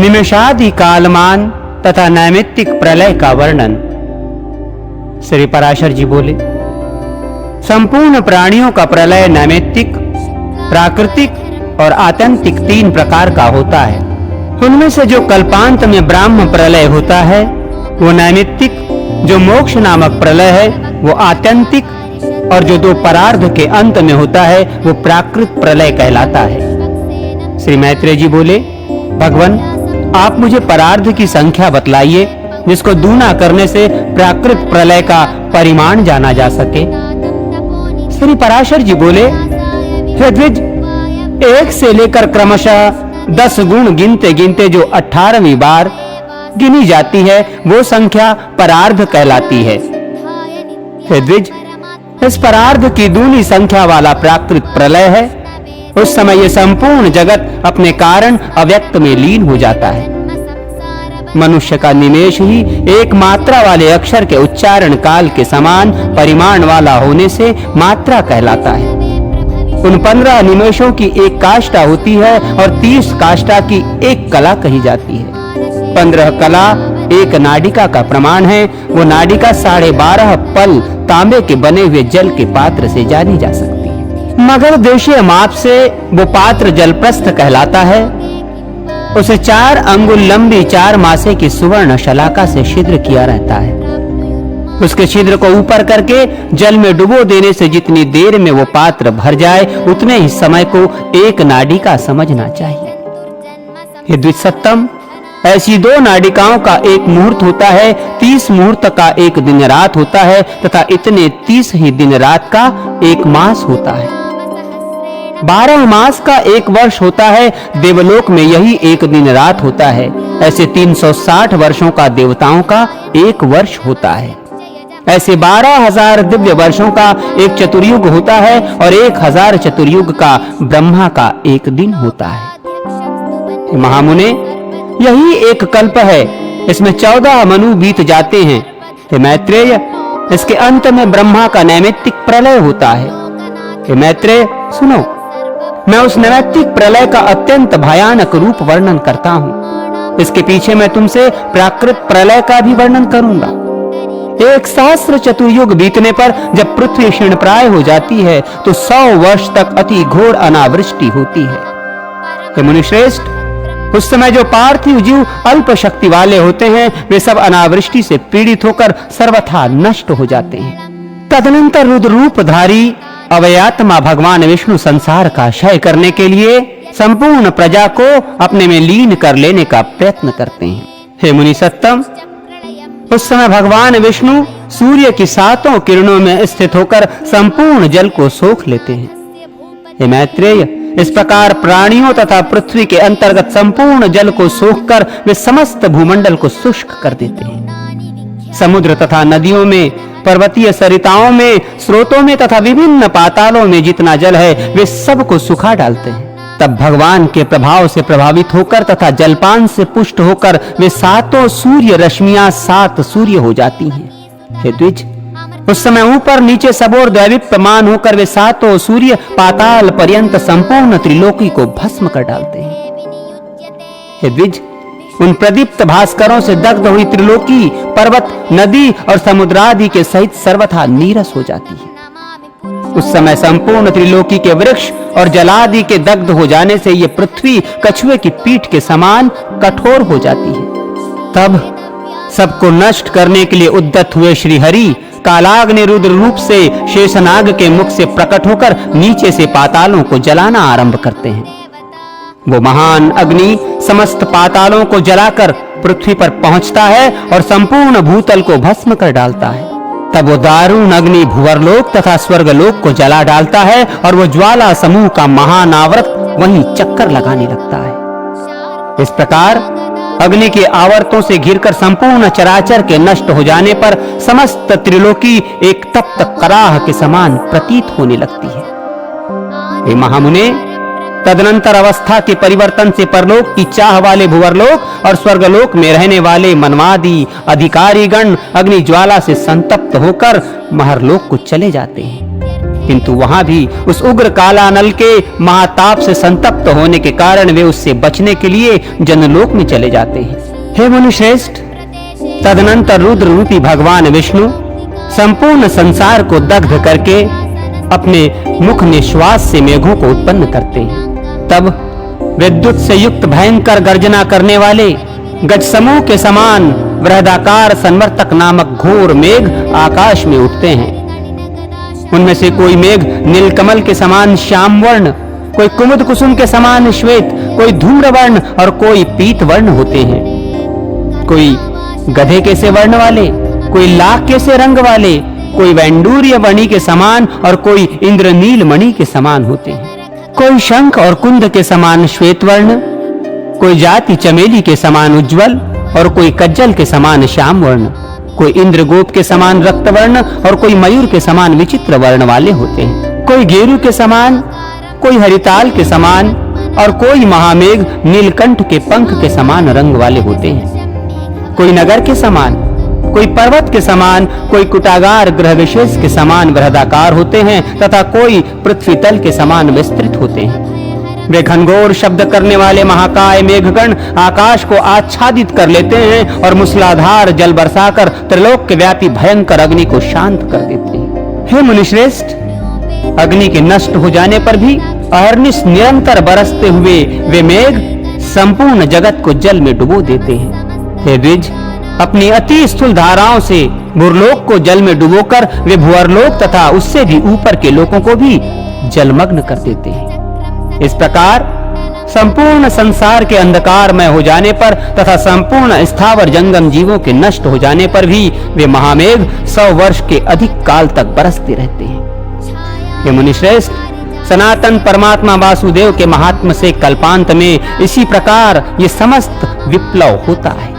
निमेषादि कालमान तथा नैमित्तिक प्रलय का वर्णन। श्री पराशर जी बोले, संपूर्ण प्राणियों का प्रलय नैमित्तिक, प्राकृतिक और आत्यंतिक 3 प्रकार का होता है। उनमें से जो कल्पांत में ब्राह्म प्रलय होता है वो नैमित्तिक, जो मोक्ष नामक प्रलय है वो आत्यंतिक, और जो 2 परार्ध के अंत में होता है वो प्राकृत प्रलय कहलाता है। श्री मैत्रेय जी बोले, भगवान आप मुझे परार्ध की संख्या बतलाइए जिसको दूना करने से प्राकृत प्रलय का परिमाण जाना जा सके। श्री पराशर जी बोले, हे द्विज, 1 से लेकर क्रमशः 10 गुण गिनते गिनते जो 18वीं बार गिनी जाती है वो संख्या परार्ध कहलाती है। हे द्विज, इस परार्ध की दूनी संख्या वाला प्राकृत प्रलय है। उस समय ये संपूर्ण जगत अपने कारण अव्यक्त में लीन हो जाता है। मनुष्य का निमेष ही एक मात्रा वाले अक्षर के उच्चारण काल के समान परिमाण वाला होने से मात्रा कहलाता है। उन 15 निमेषों की 1 काष्ठा होती है और 30 काष्ठा की 1 कला कही जाती है। 15 कला 1 नाडिका का प्रमाण है। वो नाडिका 12.5 पल तांबे के बने हुए जल के पात्र से जानी जा सकती है। मगर देशीय माप से वो पात्र जलप्रस्थ कहलाता है। उसे 4 अंगुल लंबी 4 मासे की सुवर्ण शलाका से छिद्र किया रहता है। उसके छिद्र को ऊपर करके जल में डुबो देने से जितनी देर में वो पात्र भर जाए उतने ही समय को 1 नाडिका समझना चाहिए। हे द्विसत्तम, ऐसी 2 नाडिकाओं का 1 मुहूर्त होता है, 30 मुहूर्त का 1 दिन रात होता है तथा इतने 30 ही दिन रात का 1 मास होता है। 12 मास का 1 वर्ष होता है। देवलोक में यही 1 दिन रात होता है। ऐसे 360 वर्षों का देवताओं का 1 वर्ष होता है। ऐसे 12,000 दिव्य वर्षों का 1 चतुर्युग होता है और 1,000 चतुर्युग का ब्रह्मा का 1 दिन होता है। महामुने, यही 1 कल्प है। इसमें 14 मनु बीत जाते हैं। हे मैत्रेय, इसके अंत में ब्रह्मा का नैमित्तिक प्रलय होता है। हे मैत्रेय सुनो, मैं उस नैमित्तिक प्रलय का अत्यंत भयानक रूप वर्णन करता हूँ। इसके पीछे मैं तुमसे प्राकृत प्रलय का भी वर्णन करूंगा। 1 सहस्र चतुर्युग बीतने पर जब पृथ्वी क्षीणप्राय हो जाती है तो 100 वर्ष तक अति घोर अनावृष्टि होती है। हे मुनिश्रेष्ठ, उस समय जो पार्थिव जीव अल्प शक्ति वाले होते हैं वे सब अनावृष्टि से पीड़ित होकर सर्वथा नष्ट हो जाते हैं। तदनंतर रुद्र रूपधारी अवयात्मा भगवान विष्णु संसार का क्षय करने के लिए संपूर्ण प्रजा को अपने में लीन कर लेने का प्रयत्न करते हैं। हे मुनि सत्तम, उस समय भगवान विष्णु सूर्य की 7 किरणों में स्थित होकर संपूर्ण जल को सोख लेते हैं। हे मैत्रेय, इस प्रकार प्राणियों तथा पृथ्वी के अंतर्गत संपूर्ण जल को सोखकर वे समस्त भूमंडल को शुष्क कर देते हैं। समुद्र तथा नदियों में, पर्वतीय सरिताओं में, स्रोतों में तथा विभिन्न पातालों में जितना जल है वे सब को सुखा डालते हैं। तब भगवान के प्रभाव से प्रभावित होकर तथा जलपान से पुष्ट होकर वे 7 सूर्य रश्मियां 7 सूर्य हो जाती हैं। हे द्विज, उस समय ऊपर नीचे सबोर दैवीप्यमान होकर वे 7 सूर्य पाताल पर्यंत संपूर्ण त्रिलोकी को भस्म कर डालते हैं। हे द्विज, उन प्रदीप्त भास्करों से दग्ध हुई त्रिलोकी पर्वत, नदी और समुद्रादि के सहित सर्वथा नीरस हो जाती है। उस समय संपूर्ण त्रिलोकी के वृक्ष और जलादि के दग्ध हो जाने से ये पृथ्वी कछुए की पीठ के समान कठोर हो जाती है। तब सबको नष्ट करने के लिए उद्यत हुए श्री हरि कालाग्नि रुद्र रूप से शेषनाग के मुख से प्रकट होकर नीचे से पातालों को जलाना आरंभ करते हैं। वो महान अग्नि समस्त पातालों को जलाकर पृथ्वी पर पहुंचता है और संपूर्ण भूतल को भस्म कर डालता है। तब वो दारुण अग्नि भुवरलोक तथा स्वर्गलोक को जला डालता है और वो ज्वाला समूह का महान आवर्त वहीं चक्कर लगाने लगता है। इस प्रकार अग्नि के आवर्तों से घिरकर संपूर्ण चराचर के नष्ट हो जाने पर समस्त त्रिलोकी एक तप्त कराह के समान प्रतीत होने लगती है। हे महामुने, तदनंतर अवस्था के परिवर्तन से परलोक की चाह वाले भुवरलोक और स्वर्गलोक में रहने वाले मनवादी अधिकारीगण अग्नि ज्वाला से संतप्त होकर महरलोक को चले जाते हैं। किंतु वहां भी उस उग्र काला नल के महाताप से संतप्त होने के कारण वे उससे बचने के लिए जनलोक में चले जाते हैं। हे मुनिश्रेष्ठ, तदनंतर रुद्र रूपी भगवान विष्णु संपूर्ण संसार को दग्ध करके अपने मुख निश्वास से मेघों को उत्पन्न करते हैं। तब विद्युत से युक्त भयंकर गर्जना करने वाले गज समूह के समान बृहदाकार संवर्तक नामक घोर मेघ आकाश में उठते हैं। उनमें से कोई मेघ नीलकमल के समान श्याम वर्ण, कोई कुमुद कुसुम के समान श्वेत, कोई धूम्र वर्ण और कोई पीत वर्ण होते हैं। कोई गधे के से वर्ण वाले, कोई लाख के से रंग वाले, कोई वैंडूर्य मणि के समान और कोई इंद्रनील मणि के समान होते हैं। कोई शंख और कुंद के समान श्वेत वर्ण, कोई जाति चमेली के समान उज्जवल और कोई कज्जल के समान श्याम वर्ण, कोई इंद्रगोप के समान रक्त वर्ण और कोई मयूर के समान विचित्र वर्ण वाले होते हैं। कोई गेरू के समान, कोई हरिताल के समान और कोई महामेघ नीलकंठ के पंख के समान रंग वाले होते हैं। कोई नगर के समान, कोई पर्वत के समान, कोई कुटागार ग्रह विशेष के समान बृहदाकार होते हैं तथा कोई पृथ्वी तल के समान विस्तृत होते हैं। वे घनघोर शब्द करने वाले महाकाय मेघगण आकाश को आच्छादित कर लेते हैं और मूसलाधार जल बरसाकर त्रिलोक के व्यापी भयंकर अग्नि को शांत कर देते हैं। हे मुनिश्रेष्ठ, अग्नि के नष्ट हो जाने पर भी अहर्निश निरंतर बरसते हुए वे मेघ संपूर्ण जगत को जल में डुबो देते हैं। हे द्विज, अपनी अति स्थूल धाराओं से भूरलोक को जल में डुबोकर वे भुअरलोक तथा उससे भी ऊपर के लोकों को भी जलमग्न कर देते हैं। इस प्रकार संपूर्ण संसार के अंधकार में हो जाने पर तथा संपूर्ण स्थावर जंगम जीवों के नष्ट हो जाने पर भी वे महामेघ 100 वर्ष के अधिक काल तक बरसते रहते हैं। हे मुनिश्रेष्ठ, सनातन परमात्मा वासुदेव के महात्म से कल्पांत में इसी प्रकार ये समस्त विप्लव होता है।